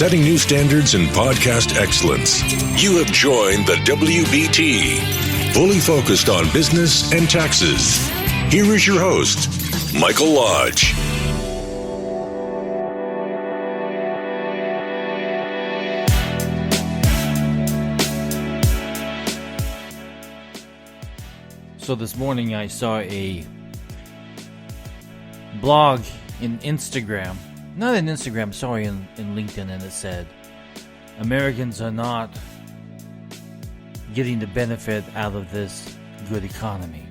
setting new standards in podcast excellence. You have joined the WBT, fully focused on business and taxes. Here is your host, Michael Lodge. So this morning I saw a blog in Instagram, not in Instagram, sorry, in LinkedIn, and it said, Americans are not getting the benefit out of this good economy.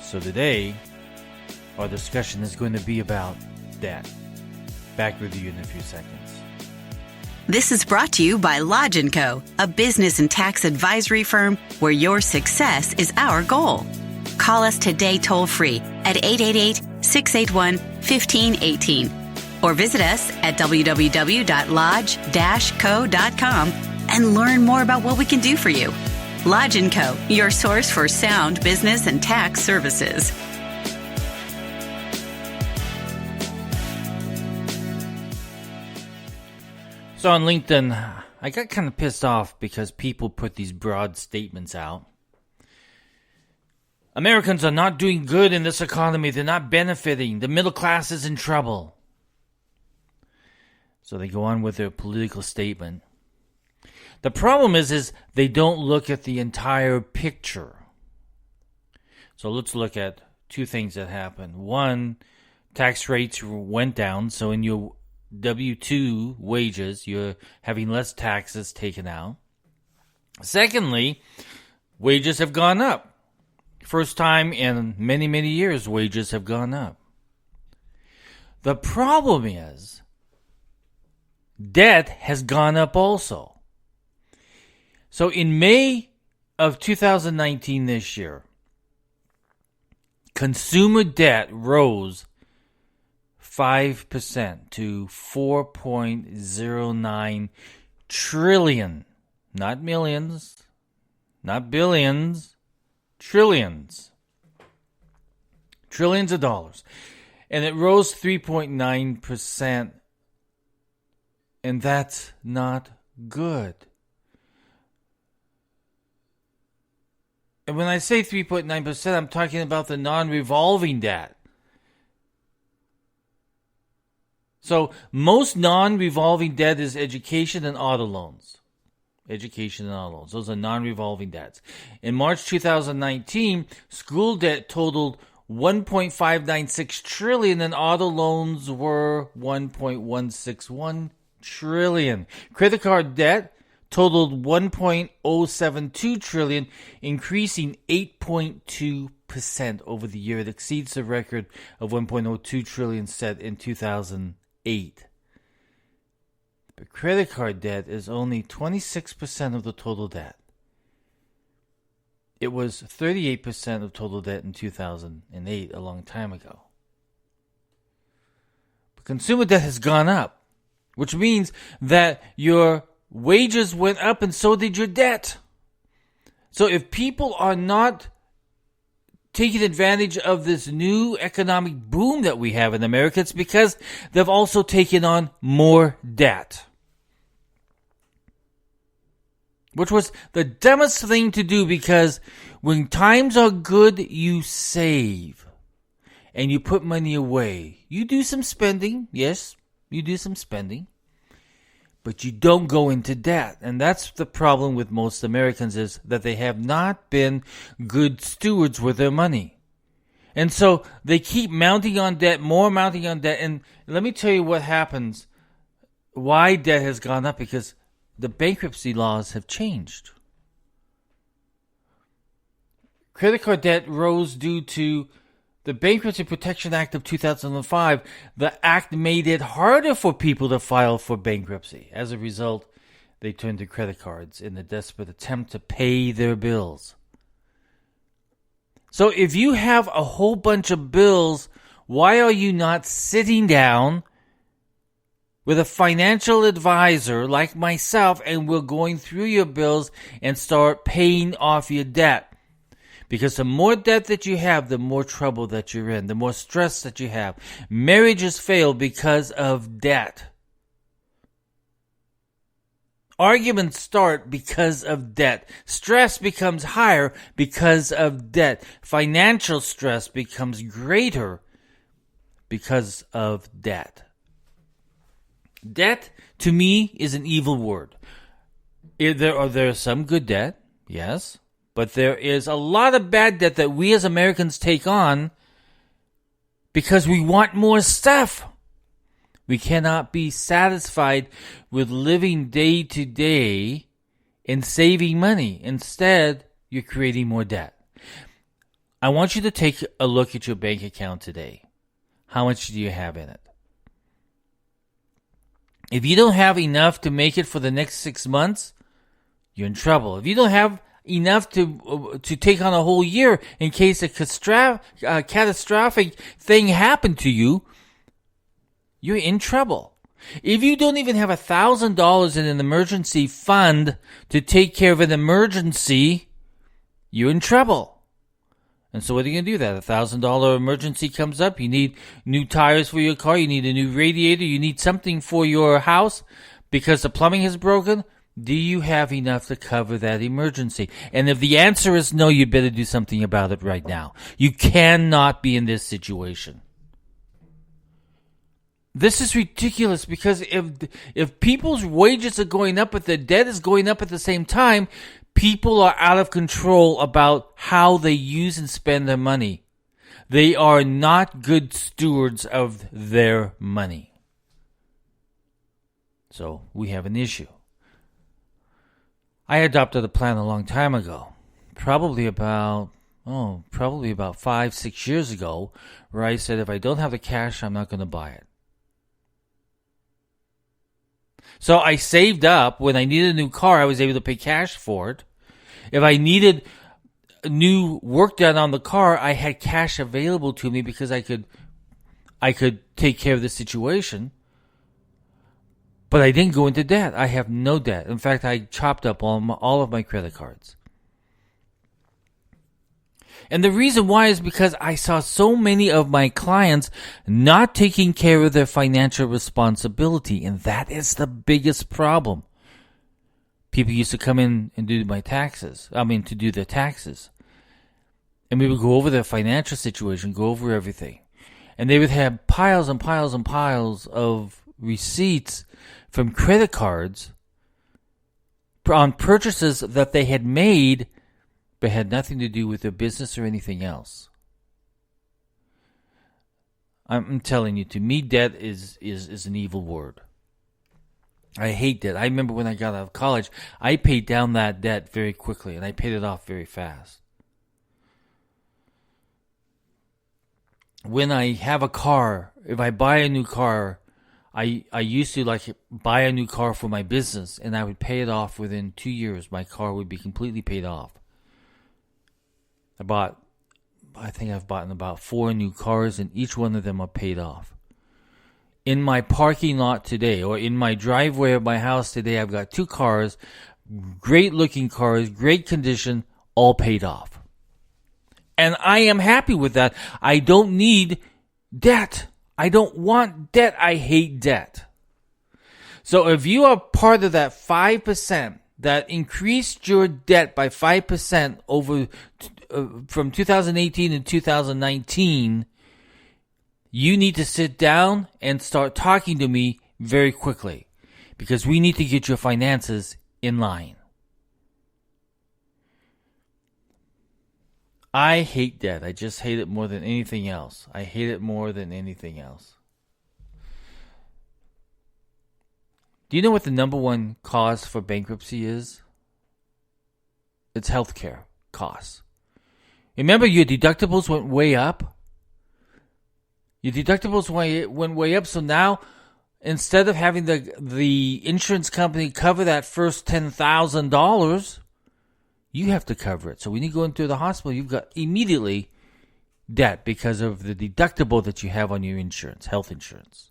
So today, our discussion is going to be about that. Back with you in a few seconds. This is brought to you by Lodge & Co., a business and tax advisory firm where your success is our goal. Call us today toll-free at 888-681-1518 or visit us at www.lodge-co.com and learn more about what we can do for you. Lodge & Co., your source for sound business and tax services. So on LinkedIn, I got kind of pissed off because people put these broad statements out. Americans are not doing good in this economy. They're not benefiting. The middle class is in trouble. So they go on with their political statement. The problem is they don't look at the entire picture. So let's look at two things that happened. One, tax rates went down. So in your W-2 wages, you're having less taxes taken out. Secondly, wages have gone up. First time in many, many years, wages have gone up. The problem is, debt has gone up also. So in May of 2019 this year, consumer debt rose 5% to $4.09 trillion. Not millions, not billions, trillions. Trillions of dollars. And it rose 3.9%. And that's not good. And when I say 3.9%, I'm talking about the non-revolving debt. So most non-revolving debt is education and auto loans. Education and auto loans. Those are non-revolving debts. In March 2019, school debt totaled $1.596 trillion and auto loans were $1.161 trillion. Credit card debt totaled $1.072 trillion, increasing 8.2% over the year. It exceeds the record of $1.02 trillion set in 2008. But credit card debt is only 26% of the total debt. It was 38% of total debt in 2008, a long time ago. But consumer debt has gone up, which means that your wages went up and so did your debt. So if people are not taking advantage of this new economic boom that we have in America, it's because they've also taken on more debt. Which was the dumbest thing to do, because when times are good, you save. And you put money away. You do some spending. Yes, you do some spending. But you don't go into debt. And that's the problem with most Americans, is that they have not been good stewards with their money. And so they keep mounting on debt, more mounting on debt. And let me tell you what happens, why debt has gone up, because the bankruptcy laws have changed. Credit card debt rose due to the Bankruptcy Protection Act of 2005. The act made it harder for people to file for bankruptcy. As a result, they turned to credit cards in a desperate attempt to pay their bills. So if you have a whole bunch of bills, why are you not sitting down with a financial advisor like myself and we're going through your bills and start paying off your debt? Because the more debt that you have, the more trouble that you're in, the more stress that you have. Marriages fail because of debt. Arguments start because of debt. Stress becomes higher because of debt. Financial stress becomes greater because of debt. Debt, to me, is an evil word. There are some good debt, yes, but there is a lot of bad debt that we as Americans take on because we want more stuff. We cannot be satisfied with living day to day and saving money. Instead, you're creating more debt. I want you to take a look at your bank account today. How much do you have in it? If you don't have enough to make it for the next 6 months, you're in trouble. If you don't have enough to take on a whole year in case a catastrophic thing happened to you, you're in trouble. If you don't even have $1,000 in an emergency fund to take care of an emergency, you're in trouble. And so what are you going to do? That $1,000 emergency comes up. You need new tires for your car. You need a new radiator. You need something for your house because the plumbing is broken. Do you have enough to cover that emergency? And if the answer is no, you better do something about it right now. You cannot be in this situation. This is ridiculous because if people's wages are going up but their debt is going up at the same time, people are out of control about how they use and spend their money. They are not good stewards of their money. So we have an issue. I adopted a plan a long time ago, probably about 5-6 years ago, where I said if I don't have the cash, I'm not going to buy it. So I saved up. When I needed a new car, I was able to pay cash for it. If I needed new work done on the car, I had cash available to me because I could take care of the situation. But I didn't go into debt. I have no debt. In fact, I chopped up all of my credit cards. And the reason why is because I saw so many of my clients not taking care of their financial responsibility. And that is the biggest problem. People used to come in and do their taxes. And we would go over their financial situation, go over everything. And they would have piles and piles and piles of receipts from credit cards on purchases that they had made but had nothing to do with their business or anything else. I'm telling you, to me, debt is an evil word. I hate debt. I remember when I got out of college, I paid down that debt very quickly, and I paid it off very fast. When I have a car, if I buy a new car, I used to buy a new car for my business, and I would pay it off within 2 years. My car would be completely paid off. I think I've bought about 4 new cars, and each one of them are paid off. In my parking lot today, or in my driveway of my house today, I've got 2 cars, great looking cars, great condition, all paid off. And I am happy with that. I don't need debt. I don't want debt. I hate debt. So if you are part of that 5% that increased your debt by 5% over from 2018 to 2019, you need to sit down and start talking to me very quickly because we need to get your finances in line. I hate debt. I just hate it more than anything else. I hate it more than anything else. Do you know what the number one cause for bankruptcy is? It's healthcare costs. Remember, your deductibles went way up? Your deductibles went way up, so now instead of having the insurance company cover that first $10,000, you have to cover it. So when you go into the hospital, you've got immediately debt because of the deductible that you have on your insurance, health insurance.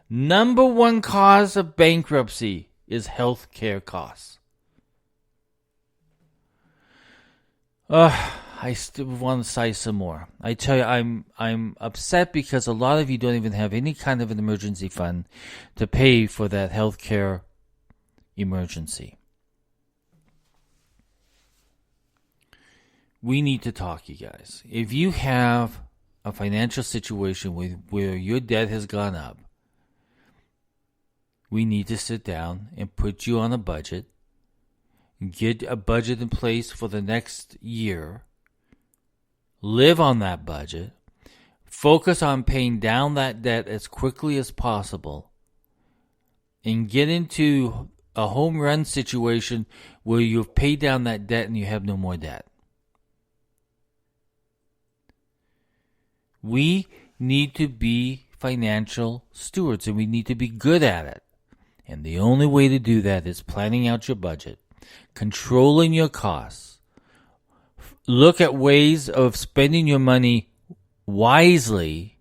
Number one cause of bankruptcy is health care costs. I still want to say some more. I tell you, I'm upset because a lot of you don't even have any kind of an emergency fund to pay for that health care emergency. We need to talk, you guys. If you have a financial situation where your debt has gone up, we need to sit down and put you on a budget, get a budget in place for the next year, live on that budget, focus on paying down that debt as quickly as possible, and get into a home run situation where you've paid down that debt and you have no more debt. We need to be financial stewards, and we need to be good at it. And the only way to do that is planning out your budget, controlling your costs, look at ways of spending your money wisely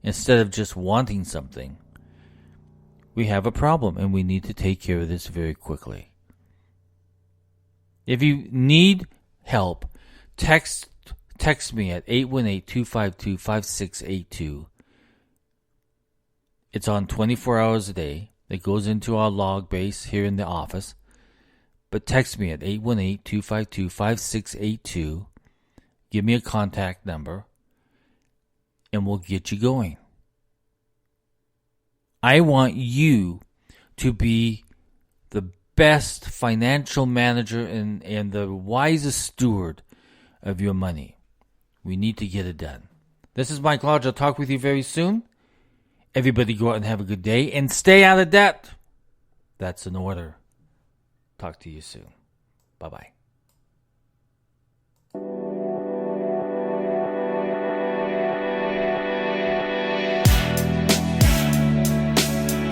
instead of just wanting something. We have a problem, and we need to take care of this very quickly. If you need help, text me at 818-252-5682. It's on 24 hours a day. It goes into our log base here in the office. But text me at 818-252-5682. Give me a contact number, and we'll get you going. I want you to be the best financial manager and the wisest steward of your money. We need to get it done. This is Mike Lodge. I'll talk with you very soon. Everybody go out and have a good day and stay out of debt. That's an order. Talk to you soon. Bye-bye.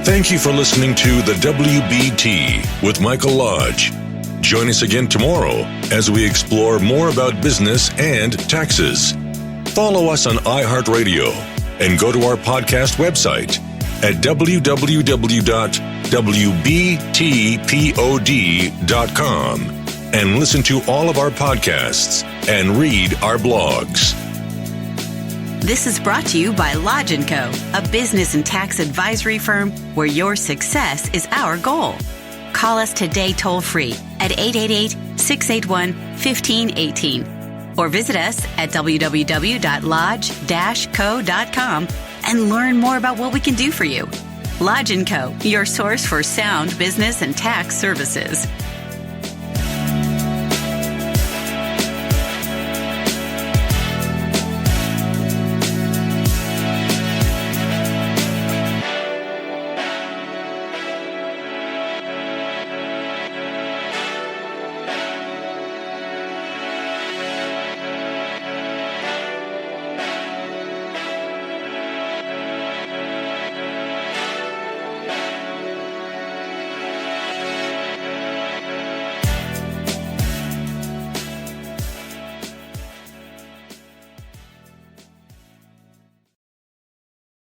Thank you for listening to the WBT with Michael Lodge. Join us again tomorrow as we explore more about business and taxes. Follow us on iHeartRadio and go to our podcast website at www.wbtpod.com and listen to all of our podcasts and read our blogs. This is brought to you by Lodge & Co., a business and tax advisory firm where your success is our goal. Call us today toll-free at 888-681-1518 or visit us at www.lodge-co.com and learn more about what we can do for you. Lodge & Co., your source for sound business and tax services.